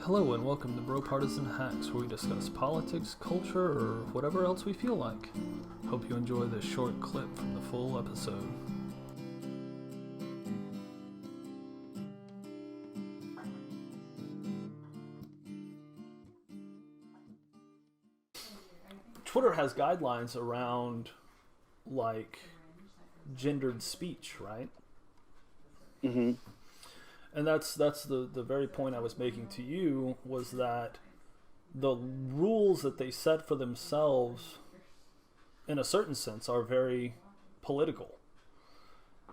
Hello and welcome to BroPartisan Hacks, where we discuss politics, culture, or whatever else we feel like. Hope you enjoy this short clip from the full episode. Twitter has guidelines around, like, gendered speech, right? Mm-hmm. And that's the very point I was making to you, was that the rules that they set for themselves, in a certain sense, are very political,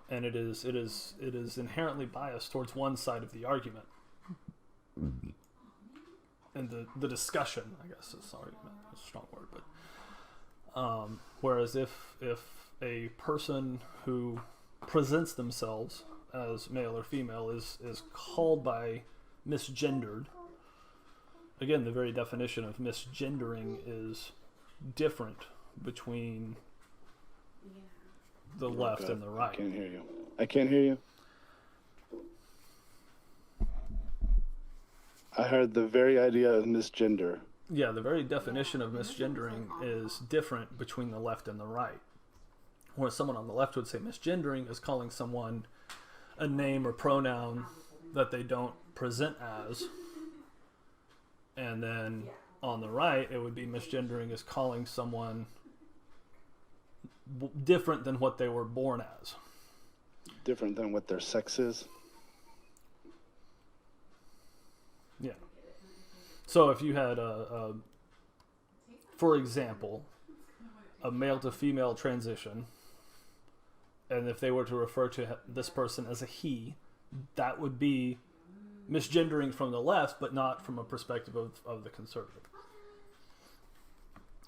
and it is inherently biased towards one side of the argument, and the discussion, I guess, is argument, is a strong word, but whereas if a person who presents themselves as male or female is called by misgendered, again, the very definition of misgendering is different between the left and the right. I can't hear you. I can't hear you. I heard the very idea of misgender. Yeah, the very definition of misgendering is different between the left and the right. Whereas someone on the left would say misgendering is calling someone a name or pronoun that they don't present as. And then on the right, it would be misgendering is calling someone different than what they were born as. Different than what their sex is? Yeah. So if you had for example, a male to female transition, and if they were to refer to this person as a he, that would be misgendering from the left, but not from a perspective of the conservative.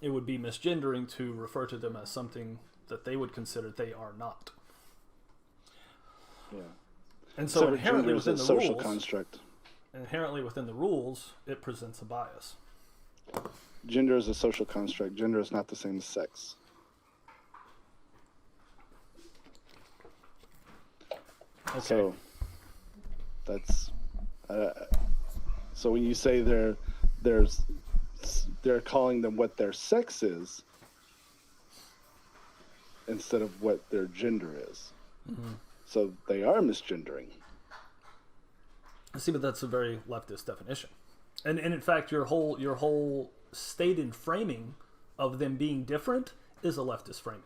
It would be misgendering to refer to them as something that they would consider they are not. Yeah. And so inherently within the social rules, construct. Inherently within the rules, it presents a bias. Gender is a social construct. Gender is not the same as sex. Okay. So that's so when you say they're calling them what their sex is instead of what their gender is. Mm-hmm. So they are misgendering. See, but that's a very leftist definition, and in fact, your whole stated framing of them being different is a leftist framing.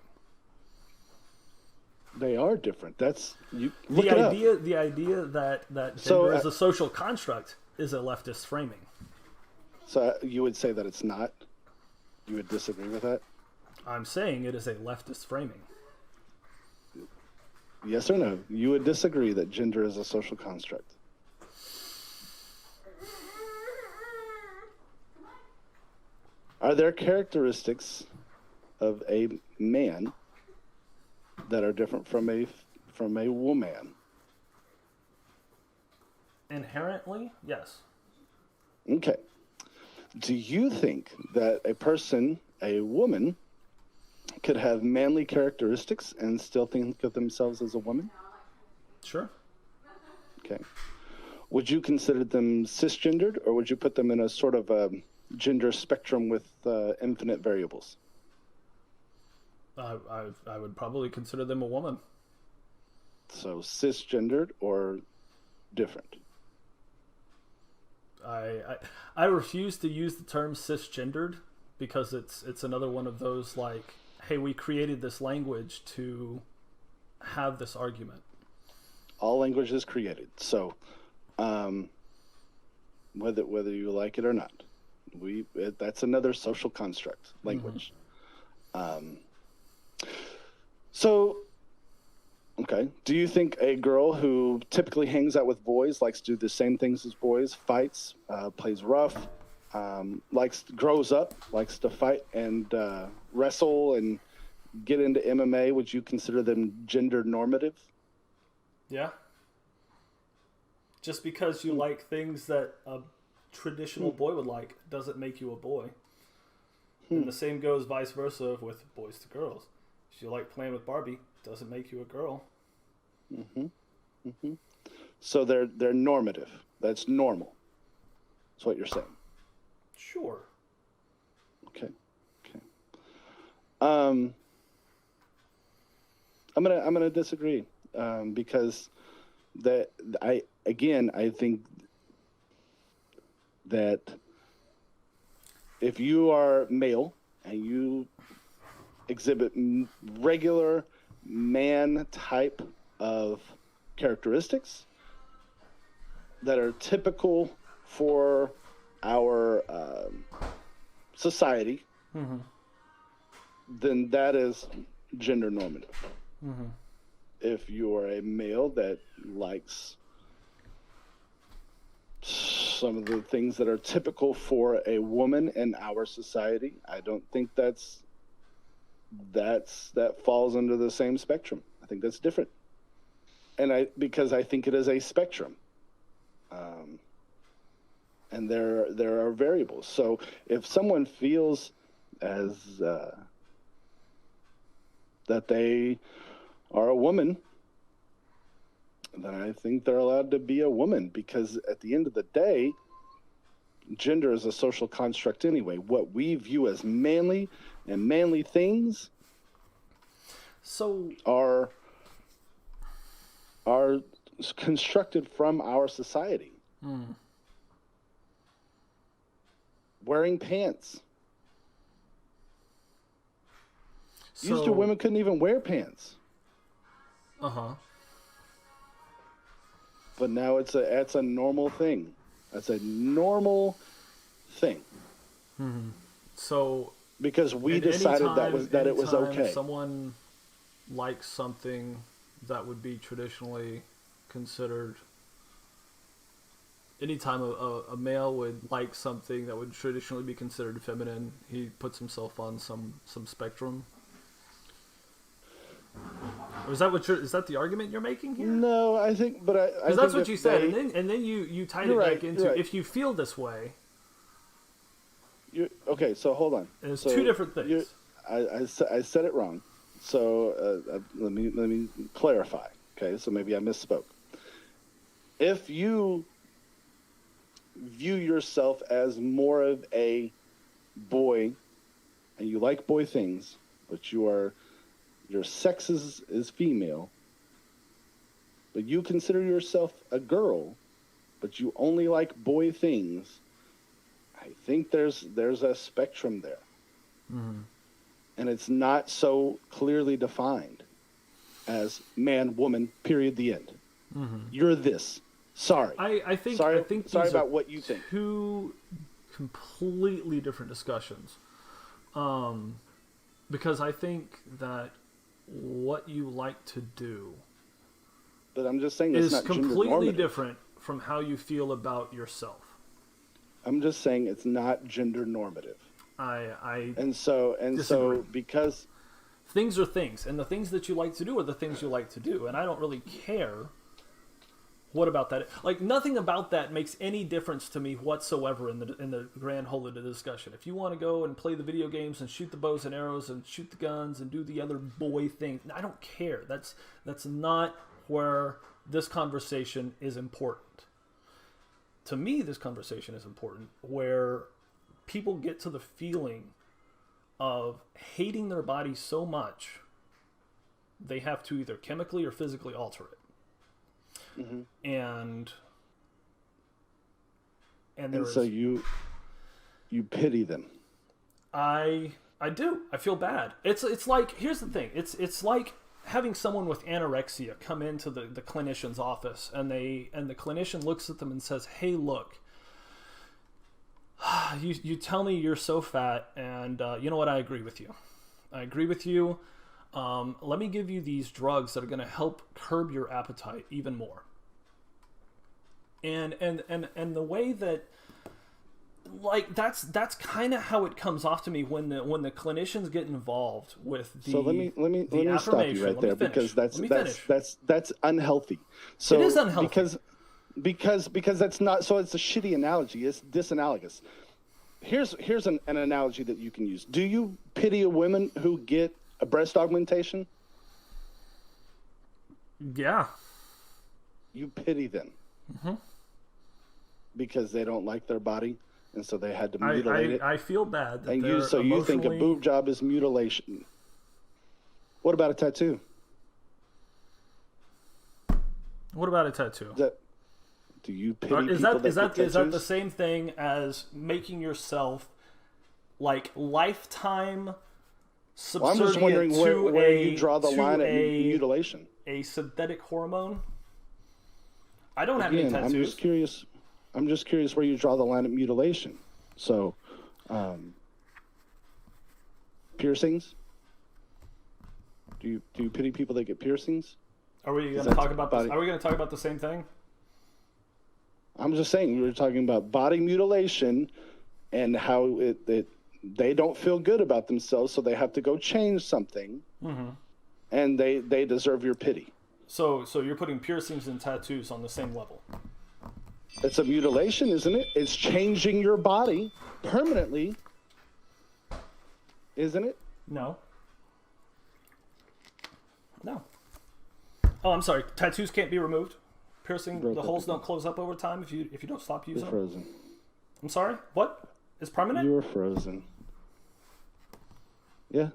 They are different. That's you. The idea that gender is a social construct is a leftist framing. So you would say that it's not? You would disagree with that? I'm saying it is a leftist framing. Yes or no? You would disagree that gender is a social construct? Are there characteristics of a man that are different from a woman? Inherently, yes. Okay. Do you think that a woman, could have manly characteristics and still think of themselves as a woman? Sure. Okay. Would you consider them cisgendered, or would you put them in a sort of a gender spectrum with infinite variables? I would probably consider them a woman. So cisgendered or different? I refuse to use the term cisgendered because it's another one of those, like, hey, we created this language to have this argument. All language is created, so whether you like it or not, that's another social construct, language. Mm-hmm. So, okay. Do you think a girl who typically hangs out with boys, likes to do the same things as boys, fights, plays rough, grows up, likes to fight and wrestle and get into MMA, would you consider them gender normative? Yeah. Just because you like things that a traditional boy would like doesn't make you a boy. And the same goes vice versa with boys to girls. If you like playing with Barbie, doesn't make you a girl. Mm-hmm. Mm-hmm. So they're normative. That's normal. That's what you're saying. Sure. Okay. I'm gonna disagree because I think that if you are male and you exhibit regular man type of characteristics that are typical for our society, then that is gender normative. If you are a male that likes some of the things that are typical for a woman in our society, I don't think that falls under the same spectrum. I think that's different. And because I think it is a spectrum. And there are variables. So if someone feels as that they are a woman, then I think they're allowed to be a woman, because at the end of the day, gender is a social construct anyway. What we view as manly and manly things are constructed from our society. Wearing pants. Used to, women couldn't even wear pants. But now it's a normal thing. That's a normal thing. So because we decided that it was okay. If someone likes something that would be traditionally considered, anytime a male would like something that would traditionally be considered feminine, he puts himself on some spectrum. Or is that the argument you're making here? No, I think, because that's what you said, and then you tied it back into right. If you feel this way. Okay, so hold on. And it's two different things. I said it wrong. So let me clarify. Okay, so maybe I misspoke. If you view yourself as more of a boy, and you like boy things, but your sex is female, but you consider yourself a girl, but you only like boy things, I think there's a spectrum there. And it's not so clearly defined as man, woman, period, the end. You're this. Sorry. I think sorry about what you think. Two completely different discussions. Because I think that what you like to do, but I'm just saying, is not completely different from how you feel about yourself. I'm just saying it's not gender normative. And disagree. So because things are things, and the things that you like to do are the things you like to do, and I don't really care what about that. Like, nothing about that makes any difference to me whatsoever in the grand whole of the discussion. If you want to go and play the video games and shoot the bows and arrows and shoot the guns and do the other boy thing, I don't care. That's not where this conversation is important. To me, this conversation is important where people get to the feeling of hating their body so much they have to either chemically or physically alter it. And so you pity them. I do. I feel bad. It's like, here's the thing. It's like having someone with anorexia come into the clinician's office, and the clinician looks at them and says, "Hey, look, you tell me you're so fat, and you know what? I agree with you. Let me give you these drugs that are going to help curb your appetite even more." And the way that, like, that's kind of how it comes off to me when the clinicians get involved with the. So let me stop you right there, because that's unhealthy. So it is unhealthy because that's not. So it's a shitty analogy. It's disanalogous. Here's an analogy that you can use. Do you pity a woman who get a breast augmentation? Yeah. You pity them. because they don't like their body, and so they had to mutilate it. I feel bad that And they're you think a boob job is mutilation? What about a tattoo? What about a tattoo? Do you pity people is that that get is that the tattoos? same thing as making yourself like lifetime Well, I'm subservient just wondering to where you draw the line at a mutilation. a synthetic hormone? I don't have any Again, tattoos. I'm just curious where you draw the line at mutilation. So, piercings. Do you pity people that get piercings? Are we going to that's talk about this? body- Are we going to talk about the same thing? I'm just saying, we were talking about body mutilation and how they don't feel good about themselves, so they have to go change something, and they deserve your pity. So you're putting piercings and tattoos on the same level. It's a mutilation, isn't it? It's changing your body permanently, isn't it? No. No. Oh, I'm sorry. Tattoos can't be removed. Piercing, the holes don't close up over time if you don't stop using You're them. frozen. I'm sorry. What? It's permanent? You were frozen. Yeah,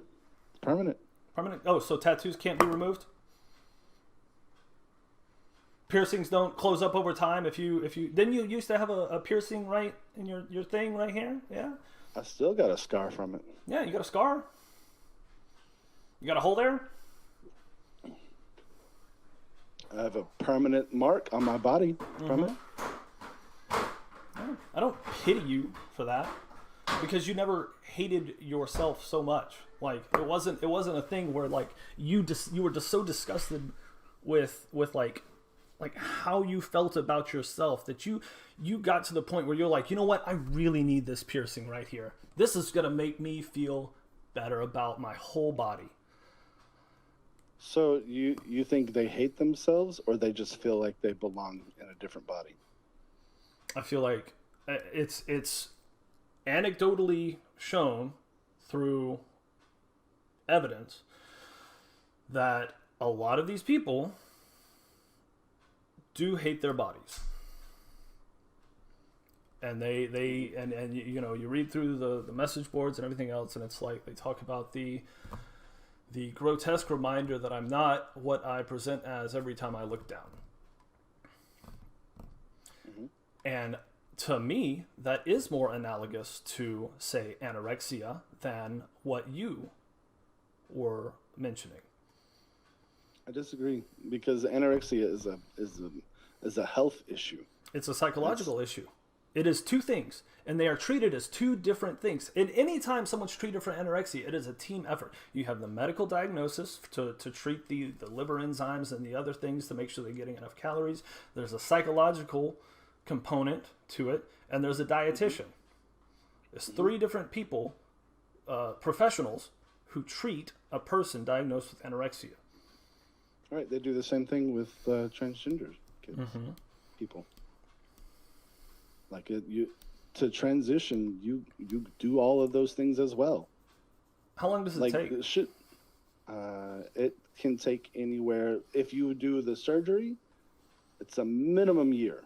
it's permanent. Permanent. Oh, so tattoos can't be removed? Piercings don't close up over time if you didn't you used to have a piercing right in your thing right here? Yeah? I still got a scar from it. Yeah, you got a scar? You got a hole there? I have a permanent mark on my body from it. I don't pity you for that because you never hated yourself so much. Like it wasn't a thing where like you were just so disgusted with like how you felt about yourself that you got to the point where you're like, you know what, I really need this piercing right here. This is gonna make me feel better about my whole body. So you think they hate themselves, or they just feel like they belong in a different body? I feel like it's anecdotally shown through evidence that a lot of these people do hate their bodies. And they you know, you read through the message boards and everything else, and it's like they talk about the grotesque reminder that I'm not what I present as every time I look down. And to me, that is more analogous to, say, anorexia than what you were mentioning. I disagree, because anorexia is a health issue. It's a psychological issue. It is two things, and they are treated as two different things. And any time someone's treated for anorexia, it is a team effort. You have the medical diagnosis to treat the liver enzymes and the other things to make sure they're getting enough calories. There's a psychological component to it, and there's a dietitian. There's three different people, professionals, who treat a person diagnosed with anorexia. Right, they do the same thing with transgender kids, people. Like to transition, you do all of those things as well. How long does it Like take? it can take anywhere. If you do the surgery, it's a minimum year.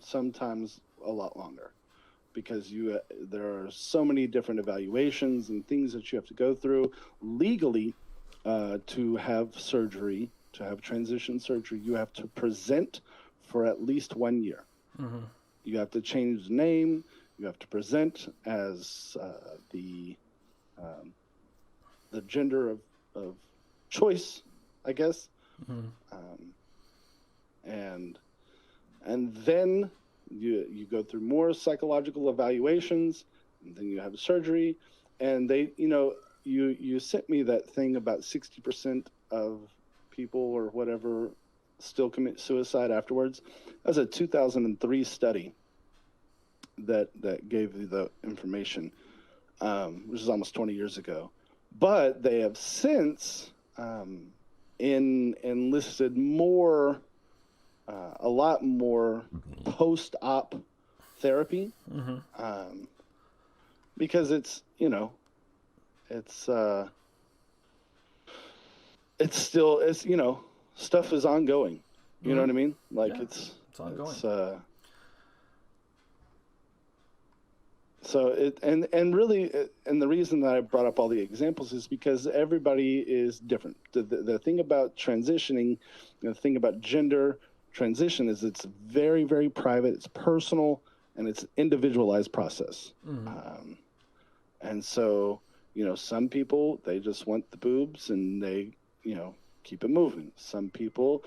Sometimes a lot longer, because there are so many different evaluations and things that you have to go through legally to have surgery, to have transition surgery. You have to present for at least 1 year. You have to change the name. You have to present as the gender of choice, I guess. And then you go through more psychological evaluations, and then you have surgery. And they, you sent me that thing about 60% of people or whatever still commit suicide afterwards. That was a 2003 study that gave you the information, which is almost 20 years ago. But they have since enlisted more, a lot more post-op therapy, because it's still stuff is ongoing. You know what I mean? Like it's ongoing. So and really, and the reason that I brought up all the examples is because everybody is different. The thing about transitioning, the thing about gender transition is it's very, very private, it's personal, and it's individualized process. And so, some people, they just want the boobs and they, keep it moving. Some people,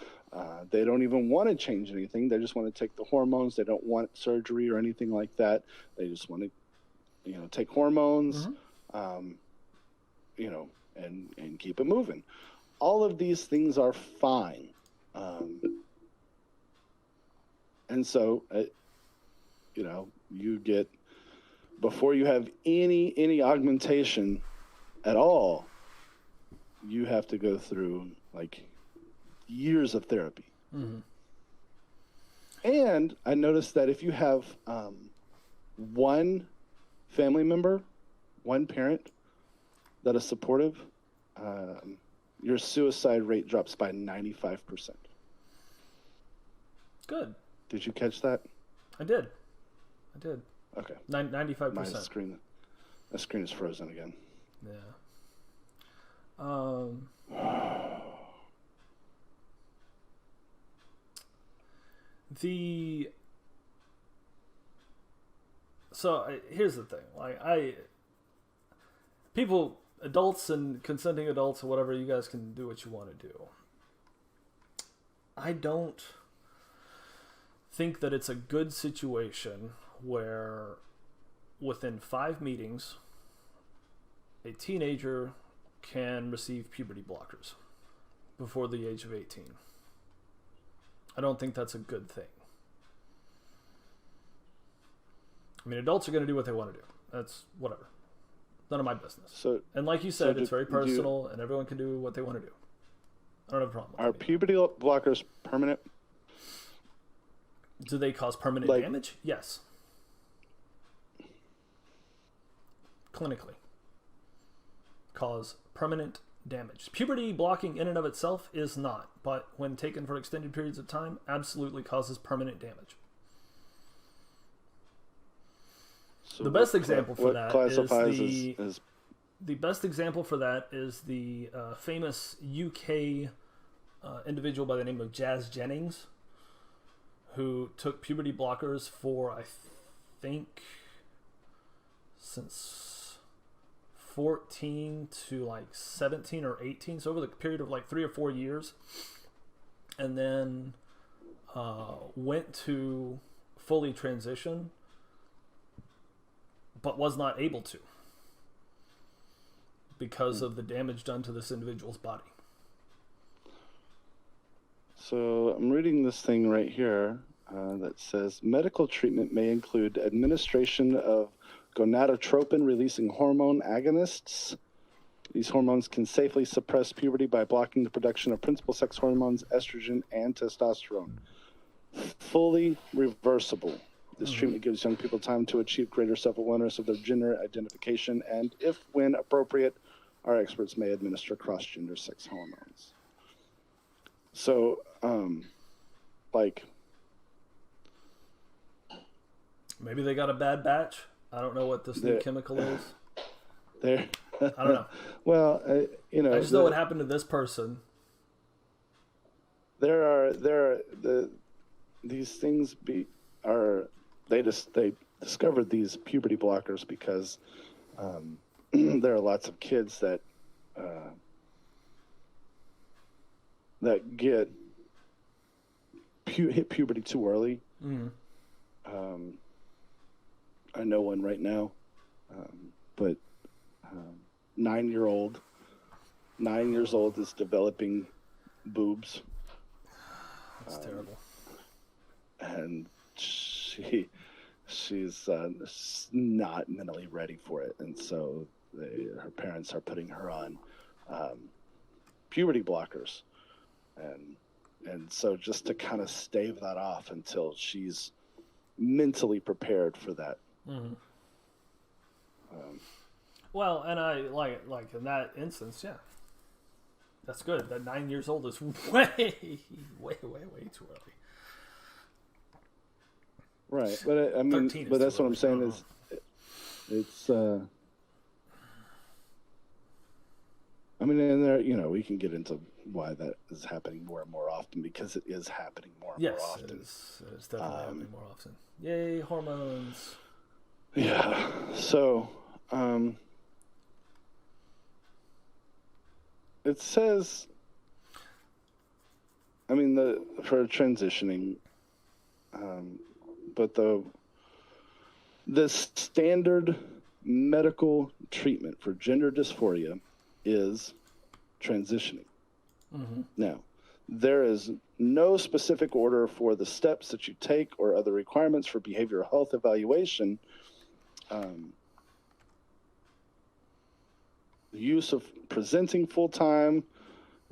they don't even want to change anything. They just want to take the hormones. They don't want surgery or anything like that. They just want to, take hormones, and keep it moving. All of these things are fine. And so, you get, before you have any augmentation at all, you have to go through like years of therapy. And I noticed that if you have one family member, one parent that is supportive, your suicide rate drops by 95%. Good. Did you catch that? I did. Okay. 95%. My screen is frozen again. Yeah. Here's the thing. Like adults and consenting adults or whatever, you guys can do what you want to do. I don't think that it's a good situation where within 5 meetings a teenager can receive puberty blockers before the age of 18. I don't think that's a good thing. I mean, adults are going to do what they want to do. That's whatever. None of my business. So, and like you said, it's very personal, and everyone can do what they want to do. I don't have a problem. Are puberty blockers permanent? Do they cause permanent damage? Yes. Clinically. Cause permanent damage. Puberty blocking in and of itself is not, but when taken for extended periods of time, absolutely causes permanent damage. So the best example for that is the best example for that is the famous UK individual by the name of Jazz Jennings, who took puberty blockers for, I think, since 14 to like 17 or 18, so over the period of like 3 or 4 years, and then went to fully transition, but was not able to because of the damage done to this individual's body. So I'm reading this thing right here that says medical treatment may include administration of gonadotropin-releasing hormone agonists. These hormones can safely suppress puberty by blocking the production of principal sex hormones, estrogen, and testosterone. Fully reversible. This treatment gives young people time to achieve greater self-awareness of their gender identification, and if, when appropriate, our experts may administer cross-gender sex hormones. So, maybe they got a bad batch. I don't know what this new chemical is. I don't know. Well, I just know what happened to this person. These things they discovered these puberty blockers because there are lots of kids that get hit puberty too early. I know one right now, but 9 years old is developing boobs. That's terrible. And she's not mentally ready for it, and so her parents are putting her on puberty blockers, and so just to kind of stave that off until she's mentally prepared for that. Well, and I like in that instance, yeah, that's good. That 9 years old is way too early. Right, but I mean, but that's what I'm saying is, It's I mean, and there, we can get into why that is happening more and more often, because it is happening more and more Yes, often. it is. It's definitely happening more often. Yay, hormones. Yeah. So, it says, I mean, for transitioning, but the standard medical treatment for gender dysphoria is transitioning. Mm-hmm. Now, there is no specific order for the steps that you take or other requirements for behavioral health evaluation. The use of presenting full-time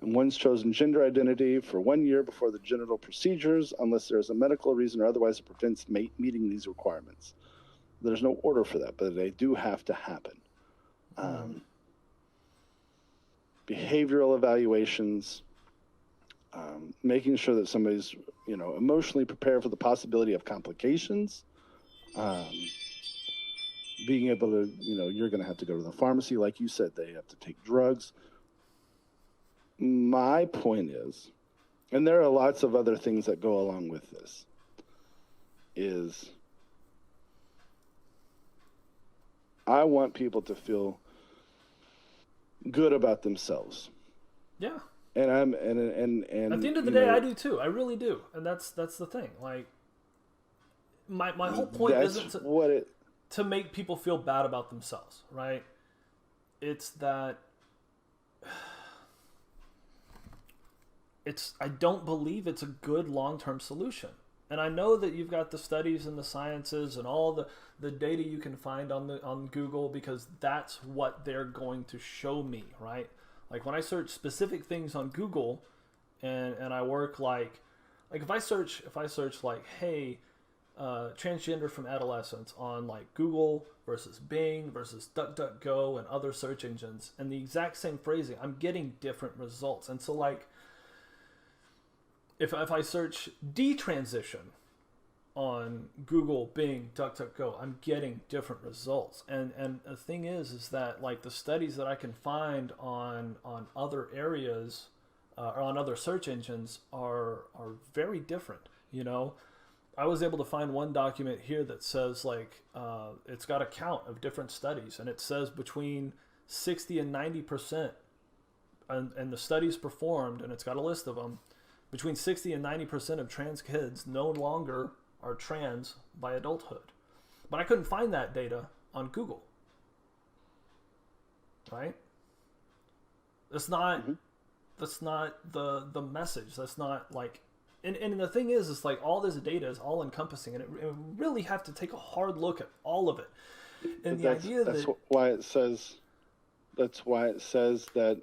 and one's chosen gender identity for 1 year before the genital procedures, unless there is a medical reason or otherwise it prevents meeting these requirements. There's no order for that, but they do have to happen. Behavioral evaluations, making sure that somebody's, emotionally prepared for the possibility of complications, being able to, you're going to have to go to the pharmacy. Like you said, they have to take drugs. My point is, and there are lots of other things that go along with this, is I want people to feel good about themselves. Yeah. And at the end of the day, I do too. I really do, and that's the thing. Like, my whole point isn't to make people feel bad about themselves, right? It's that I don't believe it's a good long-term solution. And I know that you've got the studies and the sciences and all the data you can find on Google, because that's what they're going to show me, right? Like when I search specific things on Google and I work like if I search like, hey, transgender from adolescence on like Google versus Bing versus DuckDuckGo and other search engines, and the exact same phrasing, I'm getting different results. And so like if I search detransition on Google, Bing, DuckDuckGo, I'm getting different results. And the thing is that like the studies that I can find on other areas or on other search engines are very different. I was able to find one document here that says like it's got a count of different studies, and it says between 60 and 90%, and the studies performed, and it's got a list of them. Between 60 and 90% of trans kids no longer are trans by adulthood. But I couldn't find that data on Google. Right? That's not the message. That's not like, and the thing is, it's like all this data is all encompassing, and it really have to take a hard look at all of it. And that's why it says that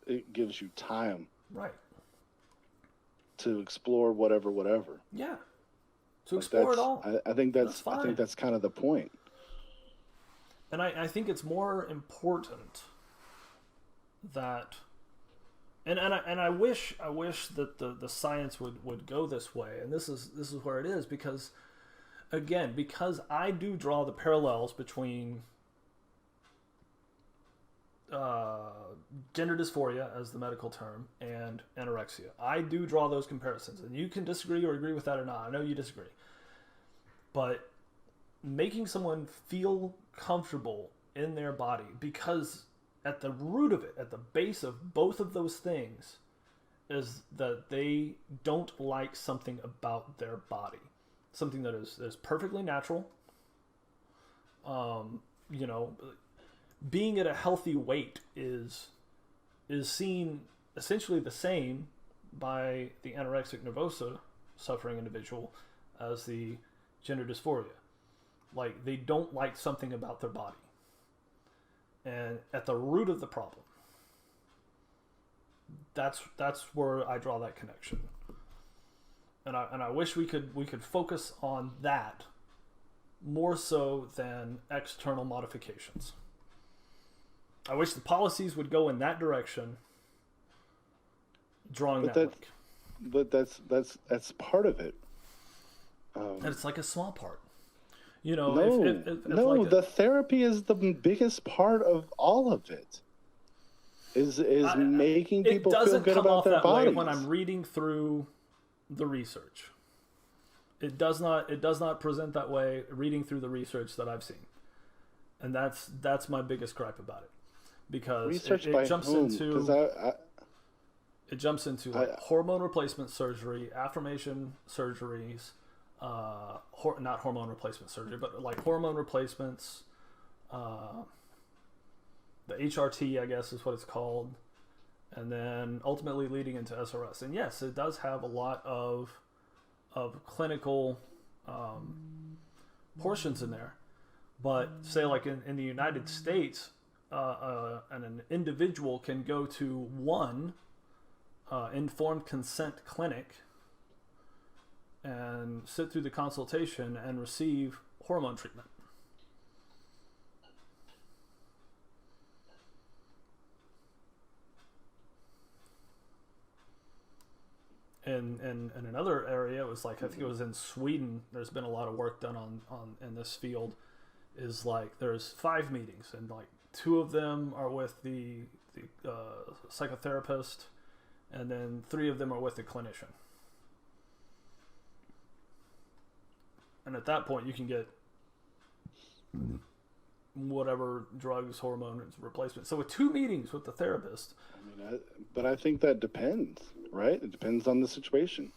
it gives you time. Right. To explore whatever. Yeah. To explore it all. I think that's kind of the point. And I think it's more important that, and I wish that the science would go this way, and this is where it is, because I do draw the parallels between gender dysphoria, as the medical term, and anorexia. I do draw those comparisons, and you can disagree or agree with that or not. I know you disagree. But making someone feel comfortable in their body, because at the root of it, at the base of both of those things, is that they don't like something about their body. Something that is perfectly natural. Being at a healthy weight is seen essentially the same by the anorexic nervosa suffering individual as the gender dysphoria. Like, they don't like something about their body. And at the root of the problem, that's where I draw that connection. And I wish we could focus on that more so than external modifications. I wish the policies would go in that direction, drawing that link. But that's part of it. And it's like a small part. You know, if no, like the therapy is the biggest part of all of it. Is making people feel good about their bodies. It doesn't come off that way when I'm reading through the research. It does not present that way reading through the research that I've seen. And that's my biggest gripe about it. Because it jumps into like hormone replacement surgery, affirmation surgeries, not hormone replacement surgery, but like hormone replacements, the HRT, I guess is what it's called, and then ultimately leading into SRS. And yes, it does have a lot of clinical portions in there. But say like in the United States, an individual can go to one informed consent clinic and sit through the consultation and receive hormone treatment. And in another area, it was like, I think it was in Sweden, there's been a lot of work done on in this field, is like there's 5 meetings, and like 2 of them are with the psychotherapist, and then 3 of them are with the clinician. And at that point, you can get whatever drugs, hormone replacement. So with 2 meetings with the therapist. I mean, but I think that depends, right? It depends on the situation.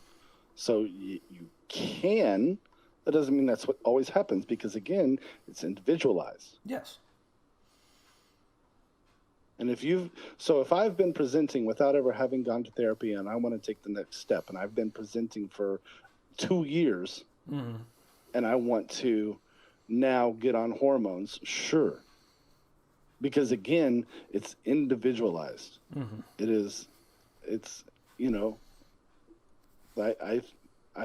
So you can. That doesn't mean that's what always happens, because again, it's individualized. Yes. And if I've been presenting without ever having gone to therapy, and I want to take the next step, and I've been presenting for 2 years, and I want to now get on hormones, sure. Because again, it's individualized. It's, you know, I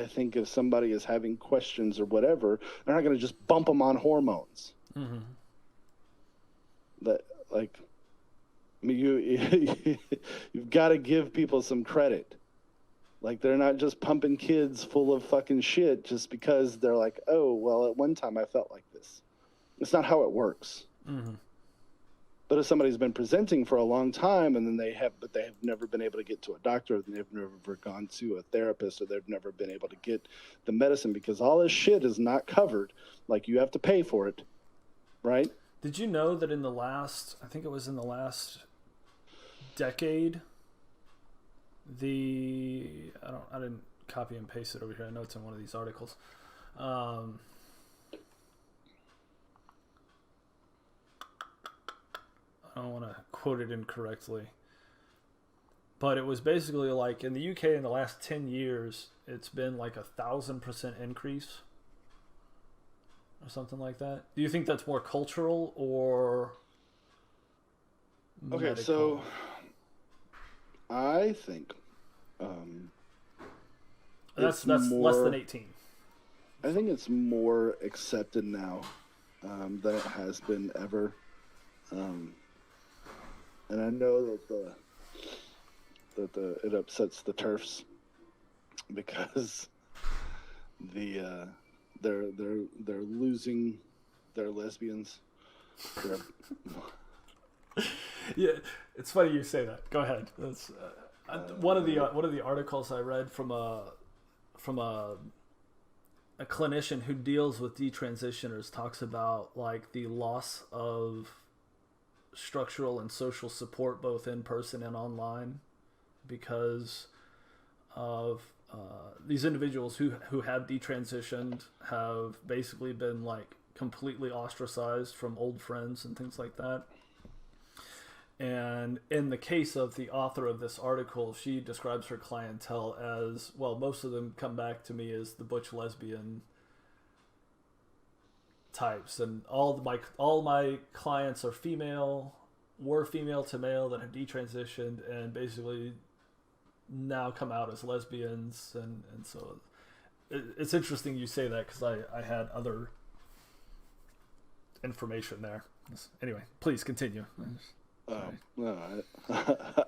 think if somebody is having questions or whatever, they're not going to just bump them on hormones. That, like, I mean, you've got to give people some credit. Like, they're not just pumping kids full of fucking shit just because they're like, oh, well, at one time I felt like this. It's not how it works. But if somebody's been presenting for a long time, and then they have never been able to get to a doctor, or they've never gone to a therapist, or they've never been able to get the medicine, because all this shit is not covered. Like, you have to pay for it, right? Did you know that in the last decade, I didn't copy and paste it over here. I know it's in one of these articles. I don't want to quote it incorrectly, but it was basically like in the UK in the last 10 years, it's been like 1,000% increase or something like that. Do you think that's more cultural or medical? Okay, so I think that's less than 18. I think it's more accepted now than it has been ever. And I know that it upsets the TERFs, because they're losing their lesbians. Yeah, it's funny you say that. Go ahead. That's one of the articles I read from a clinician who deals with detransitioners talks about like the loss of structural and social support both in person and online because of these individuals who have detransitioned have basically been like completely ostracized from old friends and things like that. And in the case of the author of this article, she describes her clientele as, well, most of them come back to me as the butch lesbian types, and all my clients are were female to male that have detransitioned and basically now come out as lesbians, and so it's interesting you say that, because I had other information there. Anyway, please continue. No,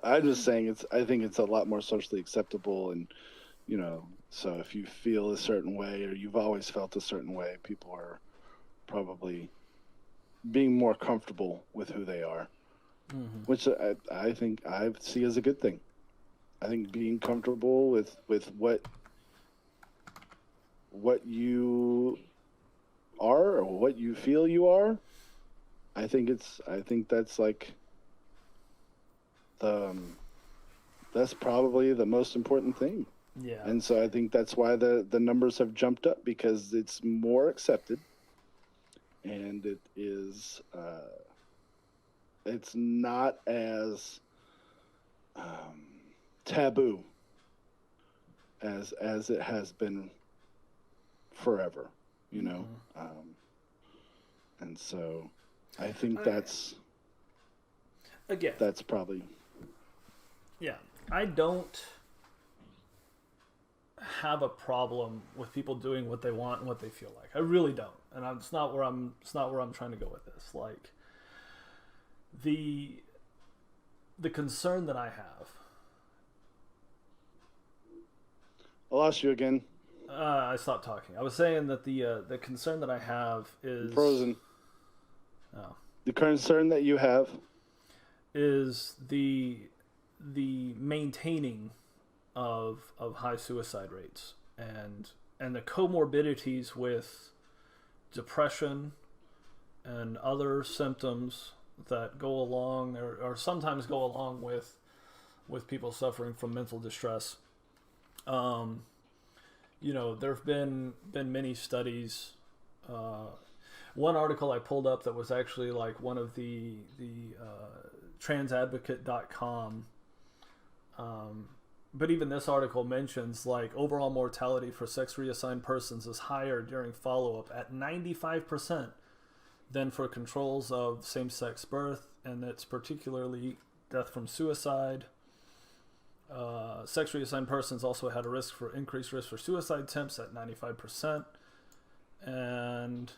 I'm just saying I think it's a lot more socially acceptable, and so if you feel a certain way or you've always felt a certain way, people are probably being more comfortable with who they are, which I think I see as a good thing. I think being comfortable with what you are or what you feel you are, I think that's like that's probably the most important thing. Yeah. And so I think that's why the numbers have jumped up, because it's more accepted, and it is it's not as taboo as it has been forever, you know. And so I think that's probably, yeah, I don't have a problem with people doing what they want and what they feel like. I really don't, and it's not where I'm trying to go with this. Like, the concern that I have. I lost you again. I stopped talking. I was saying that the concern that I have is frozen. Oh. The concern that you have is the maintaining of high suicide rates and the comorbidities with depression and other symptoms that go along or sometimes go along with people suffering from mental distress. You know, there have been many studies. One article I pulled up that was actually like one of the transadvocate.com. But even this article mentions like overall mortality for sex reassigned persons is higher during follow-up at 95% than for controls of same-sex birth, and it's particularly death from suicide. Sex reassigned persons also had a increased risk for suicide attempts at 95%, and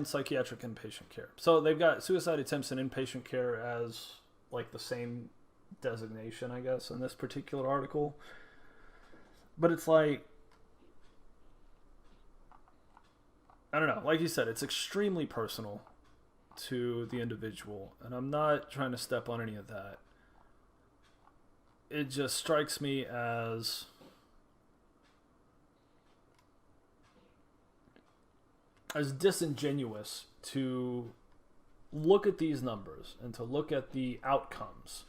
psychiatric inpatient care. So they've got suicide attempts and inpatient care as like the same designation, I guess, in this particular article. But it's like, I don't know, like you said, it's extremely personal to the individual, and I'm not trying to step on any of that. It just strikes me as disingenuous to look at these numbers and to look at the outcomes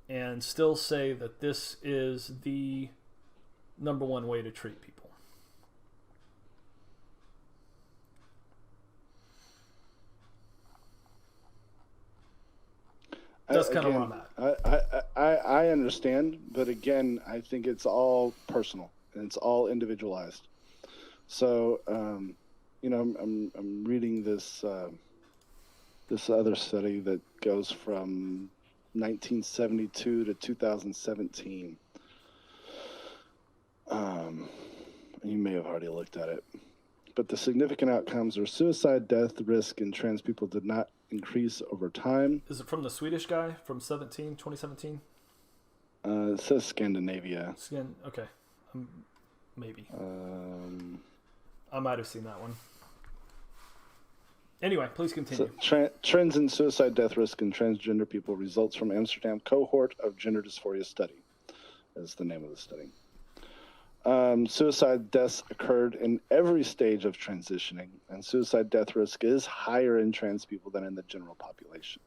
and still say that this is the number one way to treat people. That's kind of where I'm at. I understand, but again, I think it's all personal and it's all individualized. So, you know, I'm reading this other study that goes from 1972 to 2017. You may have already looked at it, but the significant outcomes are suicide, death risk in trans people did not increase over time. Is it from the Swedish guy from 2017? It says Scandinavia. Okay. Maybe. I might have seen that one. Anyway, please continue. So, trends in suicide death risk in transgender people results from Amsterdam cohort of gender dysphoria study is the name of the study. Suicide deaths occurred in every stage of transitioning, and suicide death risk is higher in trans people than in the general population.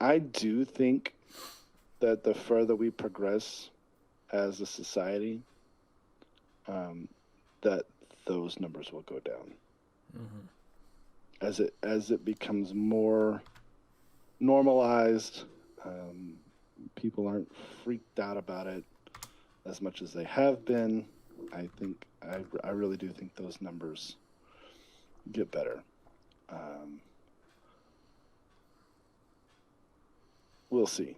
I do think that the further we progress as a society, that those numbers will go down. As it becomes more normalized, people aren't freaked out about it as much as they have been. I really do think those numbers get better. We'll see,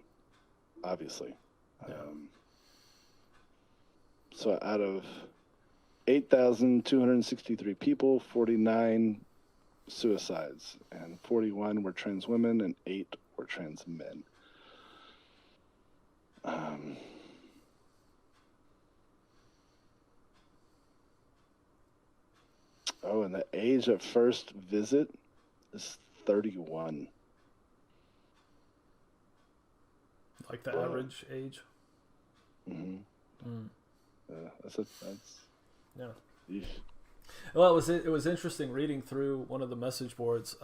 obviously. Yeah. So out of 8,263 people, 49 suicides, and 41 were trans women, and 8 were trans men. Oh, and the age of first visit is 31. Like the average age. Mm-hmm. That's Yeah. Eesh. Well, it was interesting reading through one of the message boards.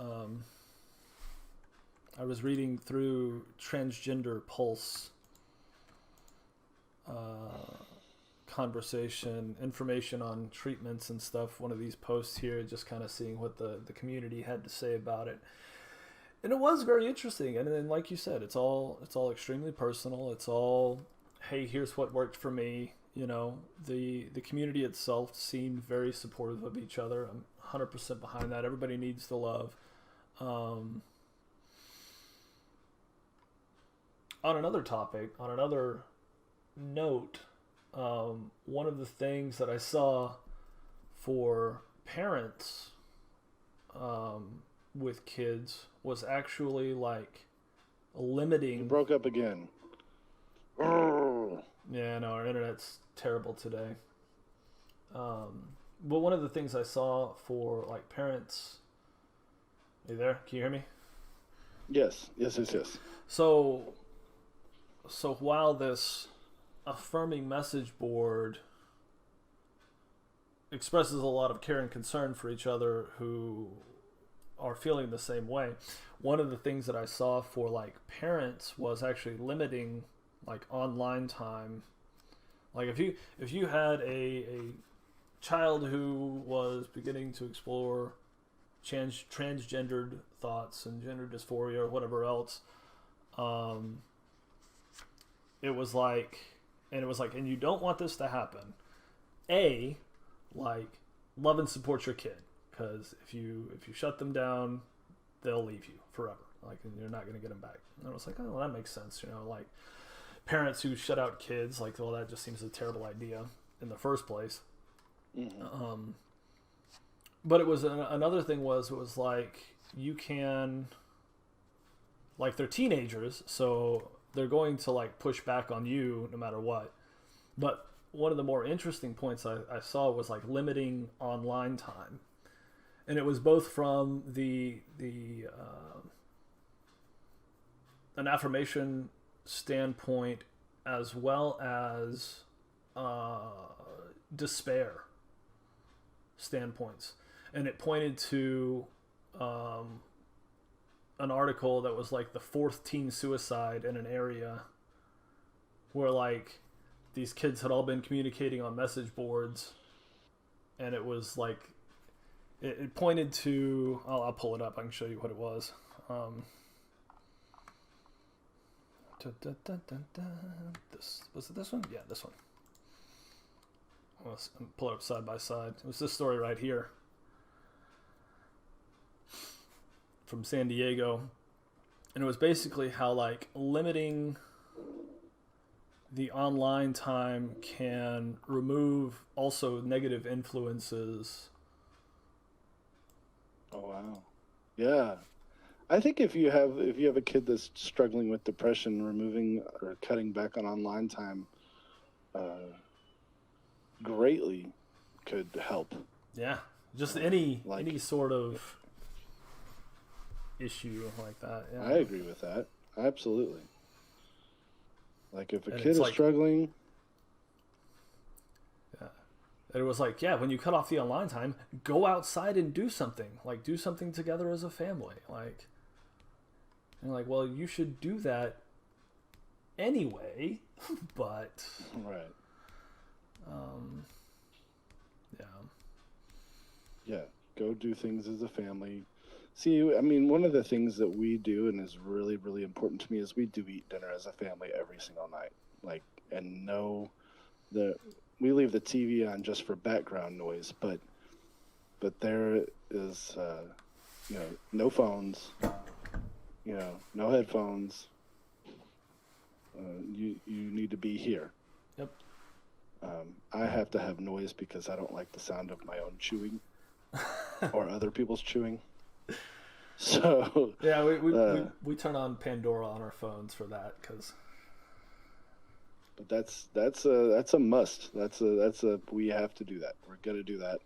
I was reading through Transgender Pulse conversation, information on treatments and stuff. One of these posts here, just kind of seeing what the community had to say about it. And it was very interesting. And then, like you said, it's all extremely personal. It's all, hey, here's what worked for me. You know, the community itself seemed very supportive of each other. I'm 100% behind that. Everybody needs the love. On another topic, on another note, one of the things that I saw for parents with kids was actually like limiting. You broke up again. Yeah, no, our internet's terrible today. But one of the things I saw for like parents. Are you there? Can you hear me? Yes. So while this affirming message board expresses a lot of care and concern for each other who are feeling the same way, one of the things that I saw for like parents was actually limiting like online time. Like if you had a child who was beginning to explore transgendered thoughts and gender dysphoria or whatever else, it was like, and you don't want this to happen. Like, love and support your kid, because if you shut them down, they'll leave you forever. Like, and you're not going to get them back. And I was like, oh, well, that makes sense. You know, like parents who shut out kids, like, well, that just seems a terrible idea in the first place. Mm-hmm. But it was another thing was, it was like, you can, like, they're teenagers, so they're going to like push back on you no matter what. But one of the more interesting points I saw was like limiting online time, and it was both from the an affirmation standpoint as well as despair standpoints. And it pointed to an article that was like the 4th teen suicide in an area where like these kids had all been communicating on message boards, and it was like it pointed to, I'll pull it up, I can show you what it was. This was it, this one? Yeah, this one. Let's pull it up side by side. It was this story right here from San Diego, and it was basically how like limiting the online time can remove also negative influences. Oh wow. Yeah. I think if you have a kid that's struggling with depression, removing or cutting back on online time greatly could help. Yeah. Just any sort of issue like that. Yeah. I agree with that. Absolutely. Like if a kid is like, struggling. Yeah. It was like, yeah, when you cut off the online time, go outside and do something. Like do something together as a family. Like, and like, well, you should do that anyway, but right. Yeah. Yeah. Go do things as a family. See, I mean, one of the things that we do and is really, really important to me is we do eat dinner as a family every single night. Like, and know that we leave the TV on just for background noise, but there is, no phones, no headphones. You need to be here. Yep. I have to have noise because I don't like the sound of my own chewing or other people's chewing. So yeah, we turn on Pandora on our phones for that because. But that's a must. That's a we have to do that. We're gonna do that.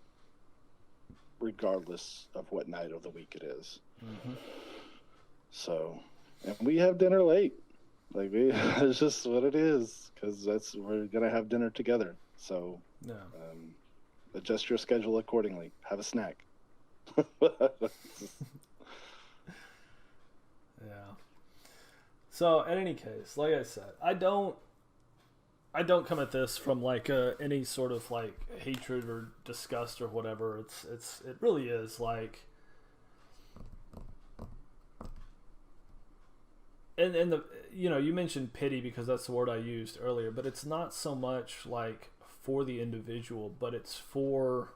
regardless of what night of the week it is. Mm-hmm. So, and we have dinner late. Like it's just what it is, because we're gonna have dinner together. So, Yeah. Adjust your schedule accordingly. Have a snack. Yeah. So, in any case, like I said, I don't come at this from like any sort of like hatred or disgust or whatever. It really is like, and the you mentioned pity because that's the word I used earlier, but it's not so much like for the individual, but it's for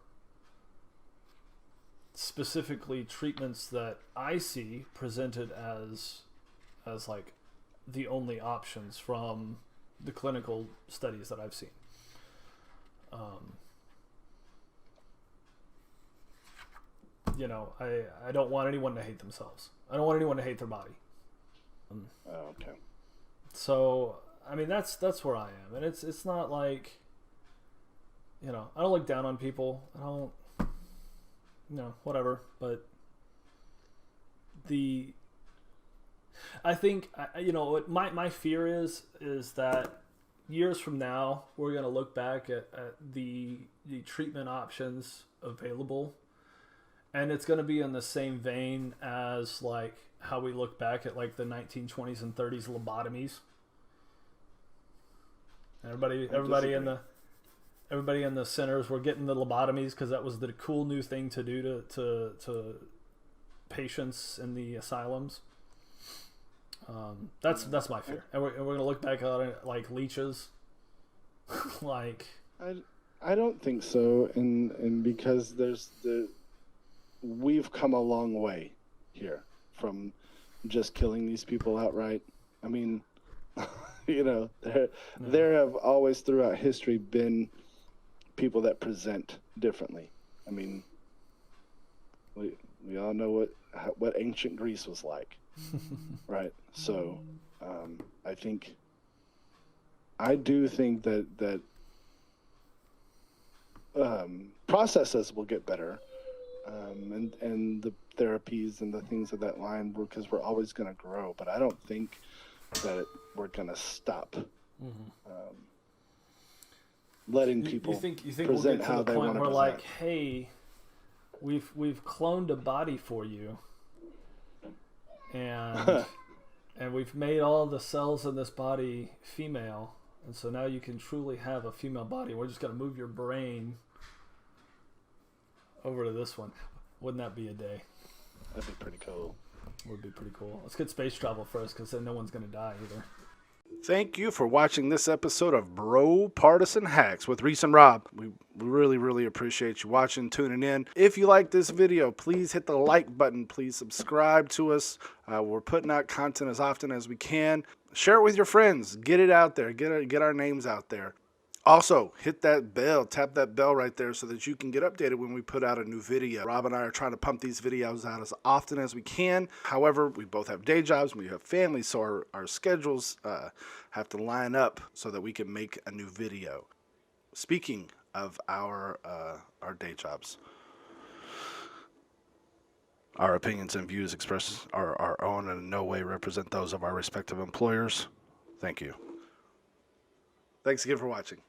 specifically treatments that I see presented as like the only options from the clinical studies that I've seen. I don't want anyone to hate themselves. I don't want anyone to hate their body. Okay. So, I mean, that's where I am, and it's not like, I don't look down on people. I don't, whatever. But I think, what my fear is that years from now we're gonna look back at the treatment options available, and it's gonna be in the same vein as like how we look back at like the 1920s and 30s lobotomies. Everybody in the centers were getting the lobotomies because that was the cool new thing to do to patients in the asylums. That's my fear, and we're gonna look back on it like leeches. Like, I don't think so, and because we've come a long way here from just killing these people outright. I mean, there have always throughout history been people that present differently. I mean, we all know what ancient Greece was like, right? So, I do think that processes will get better, and the therapies and the things of that line, because we're always going to grow. But I don't think that we're going to stop. Mm-hmm. Letting people you think present we'll get to how the they point want to where present. like, hey, we've cloned a body for you, and and we've made all the cells in this body female, and so now you can truly have a female body. We're just gonna move your brain over to this one. Wouldn't that be a day? That'd be pretty cool. Would be pretty cool. Let's get space travel first, because then no one's gonna die either. Thank you for watching this episode of BroPartisan Hacks with Reese and Rob. We really, really appreciate you watching, tuning in. If you like this video, please hit the like button. Please subscribe to us. We're putting out content as often as we can. Share it with your friends. Get it out there. Get our names out there. Also, hit that bell, tap that bell right there so that you can get updated when we put out a new video. Rob and I are trying to pump these videos out as often as we can. However, we both have day jobs, we have families, so our schedules have to line up so that we can make a new video. Speaking of our day jobs, our opinions and views expressed are our own and in no way represent those of our respective employers. Thank you. Thanks again for watching.